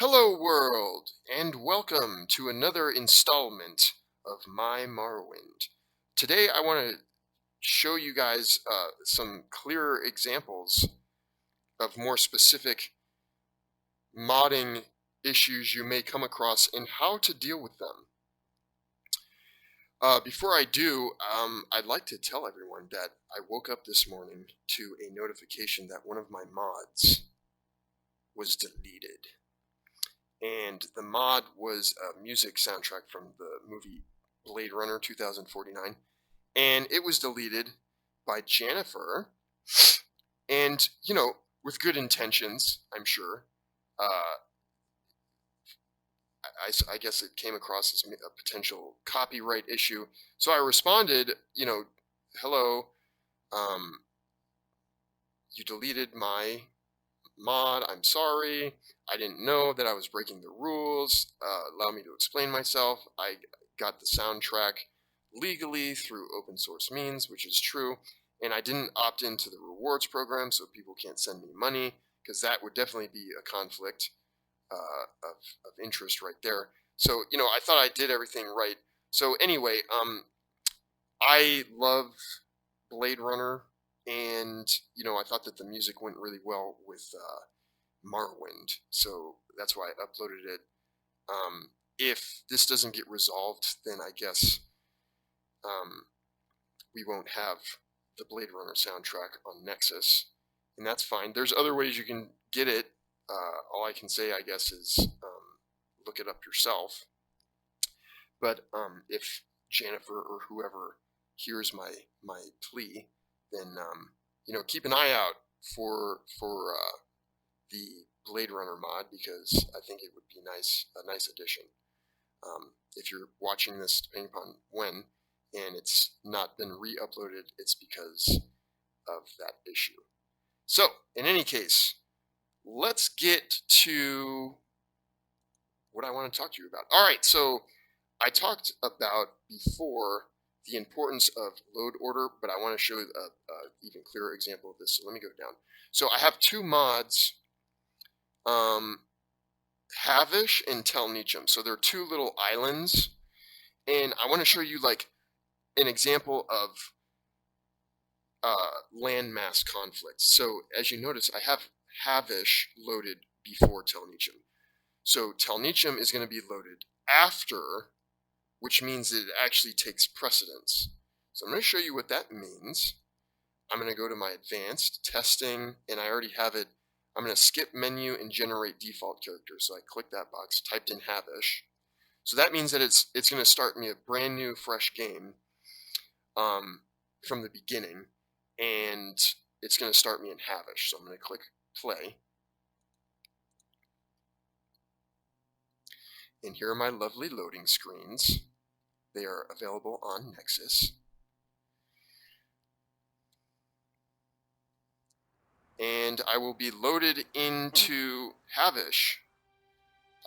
Hello, world, and welcome to another installment of my Morrowind. Today, I want to show you guys some clearer examples of more specific modding issues you may come across and how to deal with them. Before I do, I'd like to tell everyone that I woke up this morning to a notification that one of my mods was deleted. And the mod was a music soundtrack from the movie Blade Runner 2049, and it was deleted by Jennifer, and with good intentions, I'm sure. Uh, I guess it came across as a potential copyright issue, so I responded, hello, um, you deleted my mod, I'm sorry. I didn't know that I was breaking the rules. Allow me to explain myself. I got the soundtrack legally through open source means, which is true. And I didn't opt into the rewards program, so people can't send me money, because that would definitely be a conflict of interest right there. So, I thought I did everything right. So anyway, I love Blade Runner, and I thought that the music went really well with Morrowind, so that's why I uploaded it. If this doesn't get resolved, then I guess we won't have the Blade Runner soundtrack on Nexus, and that's fine. There's other ways you can get it. All I can say, I guess, is look it up yourself. But if Jennifer or whoever hears my plea, then keep an eye out for the Blade Runner mod, because I think it would be a nice addition. If you're watching this, depending upon when, and it's not been re-uploaded, it's because of that issue. So, in any case, let's get to what I want to talk to you about. All right, so I talked about before the importance of load order, but I want to show an even clearer example of this. So let me go down. So I have two mods, Havish and Tel Nichum. So they're two little islands, and I want to show you like an example of landmass conflicts. So as you notice, I have Havish loaded before Tel Nichum. So Tel Nichum is going to be loaded after, which means that it actually takes precedence. So I'm going to show you what that means. I'm going to go to my advanced testing, and I already have it. I'm going to skip menu and generate default character. So I click that box, typed in Havish. So that means that it's going to start me a brand new, fresh game from the beginning, and it's going to start me in Havish. So I'm going to click play. And here are my lovely loading screens. They are available on Nexus. And I will be loaded into Havish.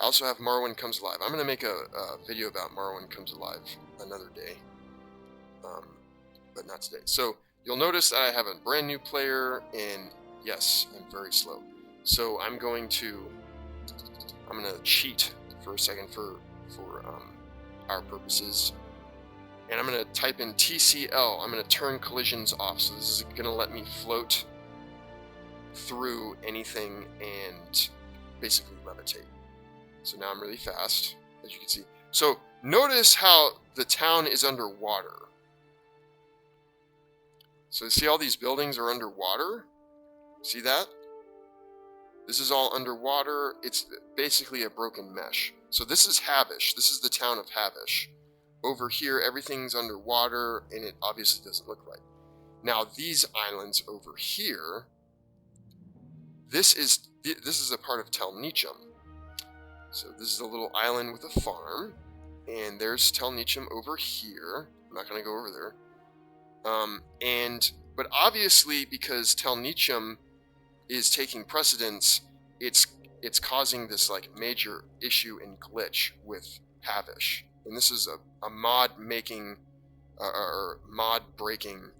I also have Morrowind Comes Alive. I'm going to make a video about Morrowind Comes Alive another day, but not today. So you'll notice that I have a brand new player, and yes, I'm very slow. So I'm going to cheat for a second for our purposes, and I'm going to type in TCL. I'm going to turn collisions off. So this is going to let me float through anything and basically levitate. So now I'm really fast, as you can see. So notice how the town is underwater. So see all these buildings are underwater? See that? This is all underwater. It's basically a broken mesh. So this is Havish. This is the town of Havish. Over here, everything's underwater, and it obviously doesn't look right. Now these islands over here, this is a part of Tel Nichum. So this is a little island with a farm, and there's Tel Nichum over here. I'm not going to go over there. But obviously, because Tel Nichum is taking precedence, it's causing this like major issue and glitch with Havish, and this is a mod making or mod breaking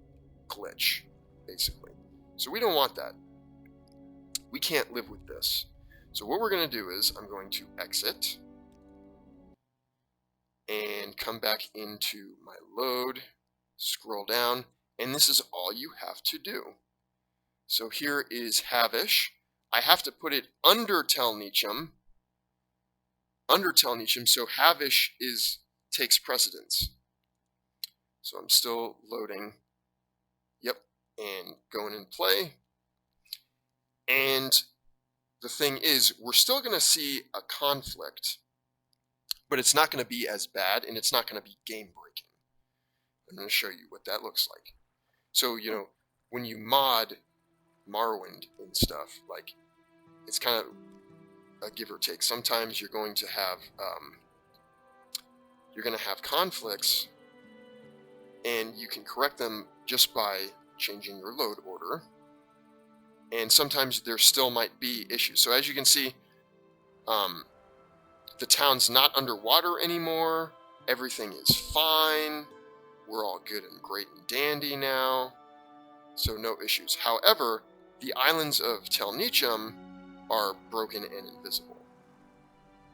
glitch, basically. So we don't want that. We can't live with this. So what we're going to do is I'm going to exit and come back into my load, scroll down, and this is all you have to do. So here is Havish. I have to put it under Tel Nichum, so Havish takes precedence. So I'm still loading. Yep, and going in play. And the thing is, we're still going to see a conflict, but it's not going to be as bad, and it's not going to be game breaking. I'm going to show you what that looks like. So, you know, when you mod Morrowind and stuff, like, it's kind of a give or take. Sometimes you're going to have conflicts, and you can correct them just by changing your load order. And sometimes there still might be issues. So as you can see, the town's not underwater anymore. Everything is fine. We're all good and great and dandy now. So no issues. However, the islands of Tel Nichum are broken and invisible.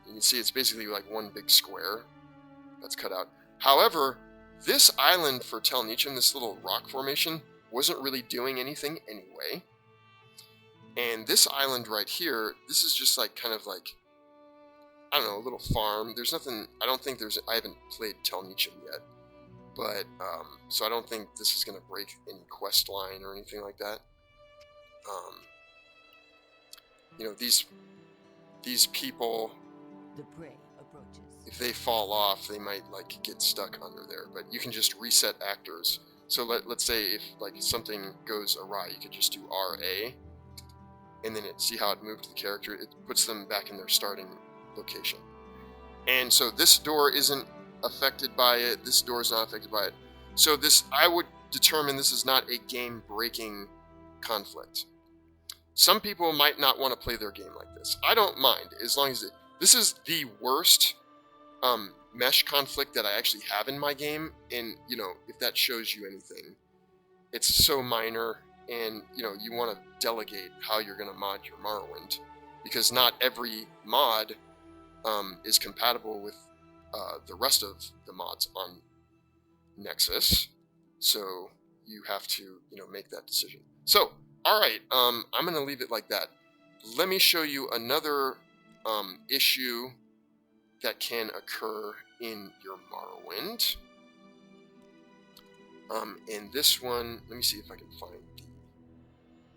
You can see it's basically like one big square that's cut out. However, this island for Tel Nichum, this little rock formation, wasn't really doing anything anyway. And this island right here, this is just like kind of like, I don't know, a little farm. There's nothing, I haven't played Tel Nichum yet. But, so I don't think this is going to break any quest line or anything like that. You know, these people, the prey approaches. If they fall off, they might like get stuck under there. But you can just reset actors. So let's say if like something goes awry, you could just do RA, and then see how it moved the character. It puts them back in their starting location. And so this door isn't affected by it. This door is not affected by it. So I would determine this is not a game-breaking conflict. Some people might not want to play their game like this. I don't mind, as long as this is the worst mesh conflict that I actually have in my game. And, you know, if that shows you anything, it's so minor, and, you know, you want to delegate how you're going to mod your Morrowind, because not every mod is compatible with the rest of the mods on Nexus. So you have to, you know, make that decision. So, all right, I'm going to leave it like that. Let me show you another issue that can occur in your Morrowind. And this one, let me see if I can find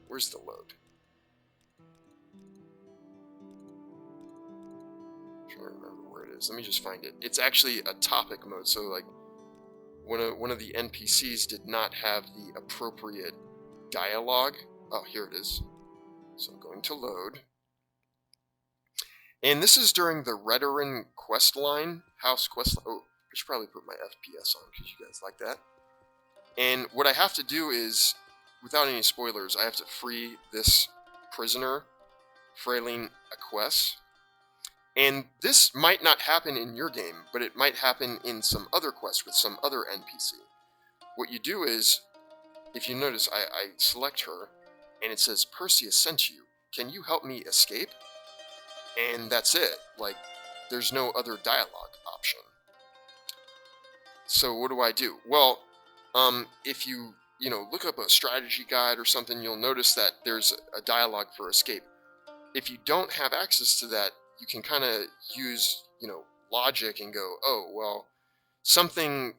where's the load? I'm trying to remember where it is. Let me just find it. It's actually a topic mode, so like one of the NPCs did not have the appropriate dialogue. Oh, here it is. So I'm going to load. And this is during the Redoran quest line, house quest line. Oh, I should probably put my FPS on because you guys like that. And what I have to do is, without any spoilers, I have to free this prisoner, Freyline Aquess. And this might not happen in your game, but it might happen in some other quest with some other NPC. What you do is, if you notice, I select her, and it says, Perseus sent you. Can you help me escape? And that's it. Like, there's no other dialogue option. So what do I do? Well, if you look up a strategy guide or something, you'll notice that there's a dialogue for escape. If you don't have access to that, you can kind of use, logic and go, oh, well, something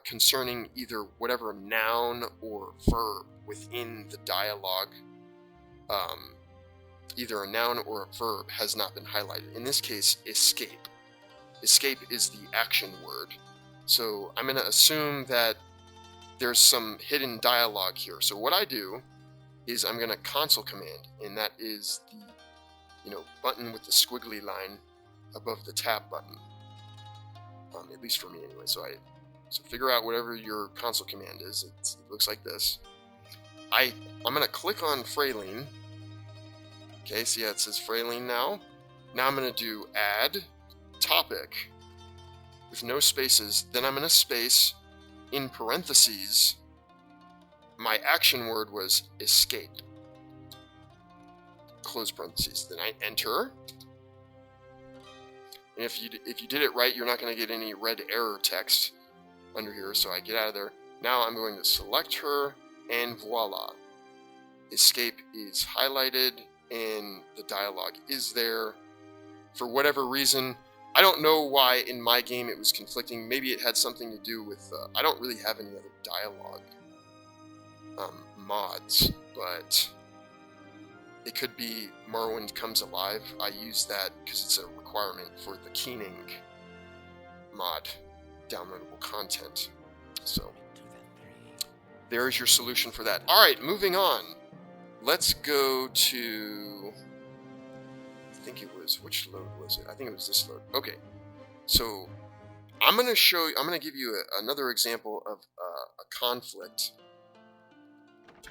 concerning either whatever noun or verb within the dialogue, either a noun or a verb has not been highlighted. In this case, escape. Escape is the action word. So I'm going to assume that there's some hidden dialogue here. So what I do is I'm going to console command, and that is the button with the squiggly line above the tab button. At least for me anyway. So figure out whatever your console command is. It looks like this. I'm going to click on Freyline. Okay, see how it says Freyline now? Now I'm going to do add topic with no spaces. Then I'm going to space in parentheses. My action word was escape. close parentheses. Then I enter. And if you did it right, you're not going to get any red error text under here. So I get out of there. Now I'm going to select her, and voila. Escape is highlighted, and the dialogue is there. For whatever reason, I don't know why in my game it was conflicting. Maybe it had something to do with, I don't really have any other dialogue mods, but it could be Morrowind Comes Alive. I use that because it's a requirement for the Keening mod downloadable content. So there's your solution for that. Alright, moving on. Let's go to, I think it was, which load was it? I think it was this load. Okay, so I'm going to give you another example of a conflict,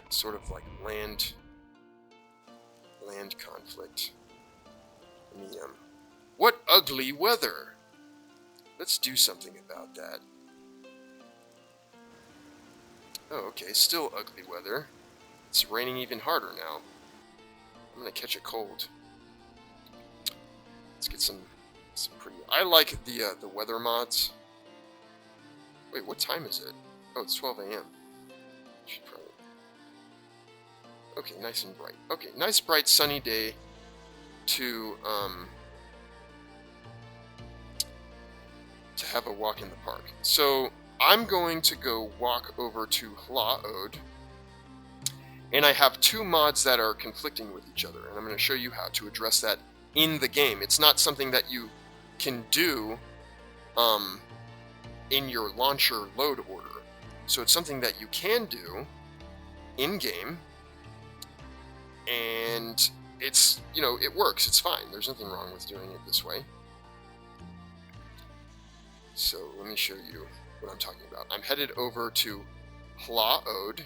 sort of like land conflict. What ugly weather! Let's do something about that. Oh, okay, still ugly weather. It's raining even harder now. I'm gonna catch a cold. Let's get some pretty. I like the weather mods. Wait, what time is it? Oh, it's 12 a.m. Should probably. Okay, nice and bright. Okay, nice bright sunny day to have a walk in the park. So I'm going to go walk over to Hlaod, and I have two mods that are conflicting with each other, and I'm going to show you how to address that in the game. It's not something that you can do in your launcher load order. So it's something that you can do in game, and it's, you know, it works. It's fine. There's nothing wrong with doing it this way. So let me show you what I'm talking about. I'm headed over to Hlaod,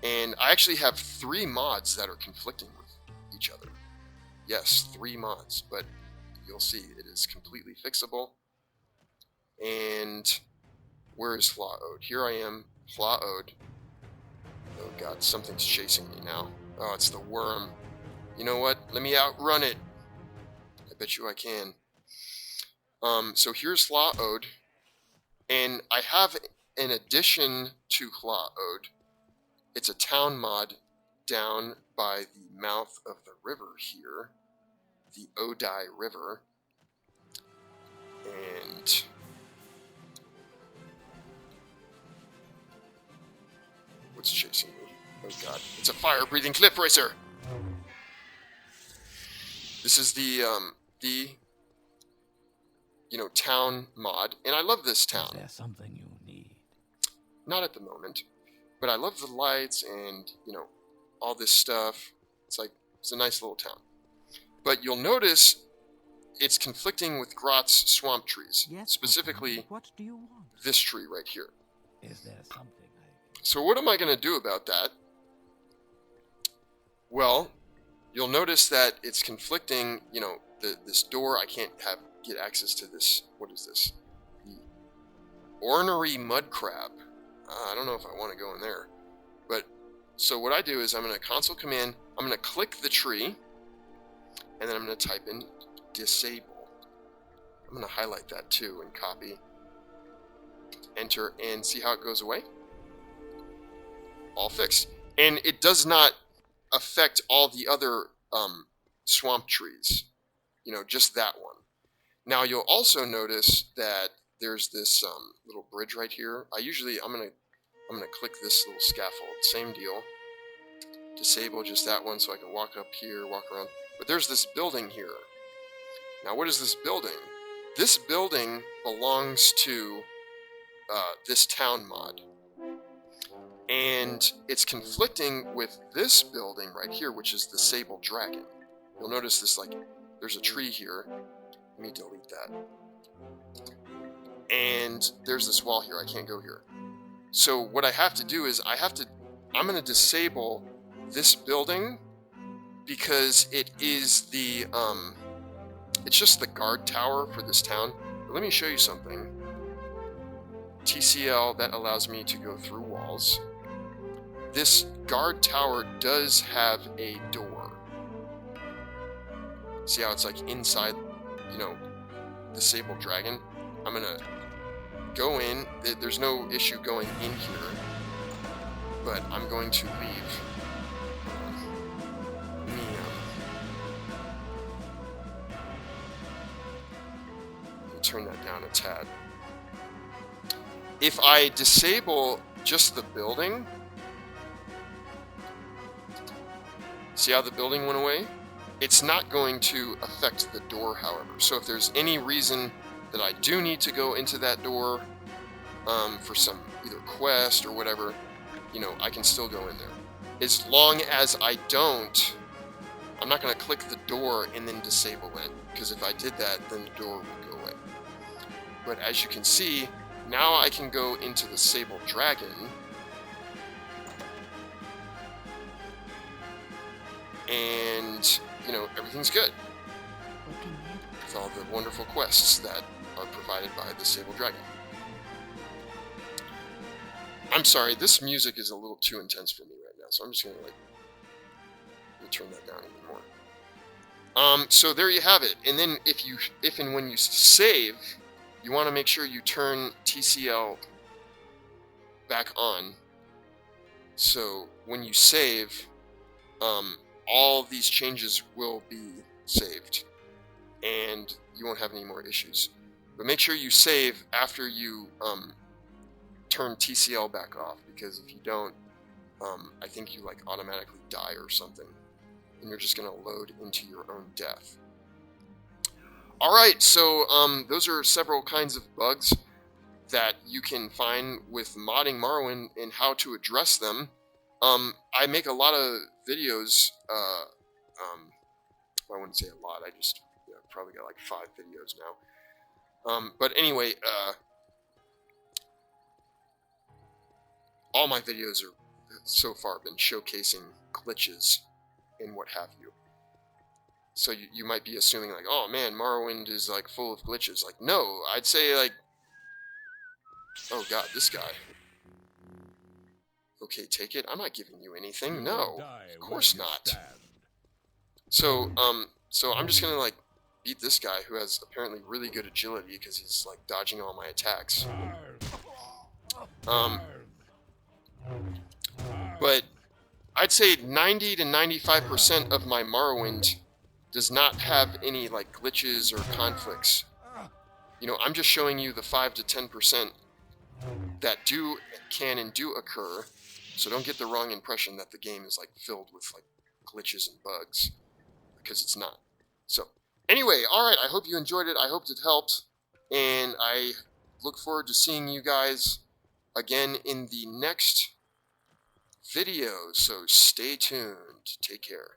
and I actually have 3 mods that are conflicting with each other. Yes, 3 mods, but you'll see it is completely fixable. And where is Hlaod? Here I am, Hlaod. Oh god, something's chasing me now. Oh, it's the worm. You know what? Let me outrun it. I bet you I can. So here's Hlaod, and I have an addition to Hlaod. It's a town mod down by the mouth of the river here, the Odai River, and what's chasing me? Oh god, it's a fire-breathing cliff racer! This is the you know, town mod, and I love this town. Is there something you need? Not at the moment, but I love the lights and, you know, all this stuff. It's like, it's a nice little town. But you'll notice it's conflicting with Grot's swamp trees, Yes, specifically what do you want? this tree right here. Is there something So what am I going to do about that? Well, you'll notice that it's conflicting, you know, this door. I can't get access to this. What is this? The ornery mud crab. I don't know if I want to go in there. But, so what I do is I'm going to console command, I'm going to click the tree, and then I'm going to type in disable. I'm going to highlight that too and copy. Enter, and see how it goes away? All fixed. And it does not affect all the other swamp trees. You know, just that one. Now you'll also notice that there's this little bridge right here. I'm gonna click this little scaffold. Same deal. Disable just that one so I can walk up here, walk around. But there's this building here. Now what is this building? This building belongs to this town mod. And it's conflicting with this building right here, which is the Sable Dragon. You'll notice this, like, there's a tree here. Let me delete that. And there's this wall here. I can't go here. So what I have to do is I'm going to disable this building because it is it's just the guard tower for this town. But let me show you something. TCL, that allows me to go through walls. This guard tower does have a door. See how it's like inside, you know, disable dragon? I'm gonna go in. There's no issue going in here, but I'm going to leave. Let me turn that down a tad. If I disable just the building, see how the building went away? It's not going to affect the door, however. So if there's any reason that I do need to go into that door for some either quest or whatever, you know, I can still go in there. As long as I don't, I'm not going to click the door and then disable it, because if I did that, then the door would go away. But as you can see, now I can go into the Sable Dragon, and, you know, everything's good with all the wonderful quests that are provided by the Sable Dragon. I'm sorry, this music is a little too intense for me right now, so I'm just gonna, like, let me turn that down even more. So there you have it. And then if and when you save, you want to make sure you turn TCL back on. So when you save, all of these changes will be saved, and you won't have any more issues. But make sure you save after you turn TCL back off, because if you don't, I think you like automatically die or something, and you're just gonna load into your own death. Alright, so those are several kinds of bugs that you can find with modding Morrowind and how to address them. I make a lot of videos, I wouldn't say a lot, I just probably got like 5 videos now. But anyway, all my videos are so far been showcasing glitches and what have you. So you might be assuming like, oh man, Morrowind is like full of glitches. Like, no, I'd say like, oh god, this guy. Okay, take it. I'm not giving you anything. No, of course not. So I'm just gonna like beat this guy who has apparently really good agility because he's like dodging all my attacks. But I'd say 90 to 95% of my Morrowind does not have any like glitches or conflicts. You know, I'm just showing you the 5 to 10% that can and do occur. So don't get the wrong impression that the game is like filled with like glitches and bugs, because it's not. So anyway, alright, I hope you enjoyed it. I hope it helped. And I look forward to seeing you guys again in the next video. So stay tuned. Take care.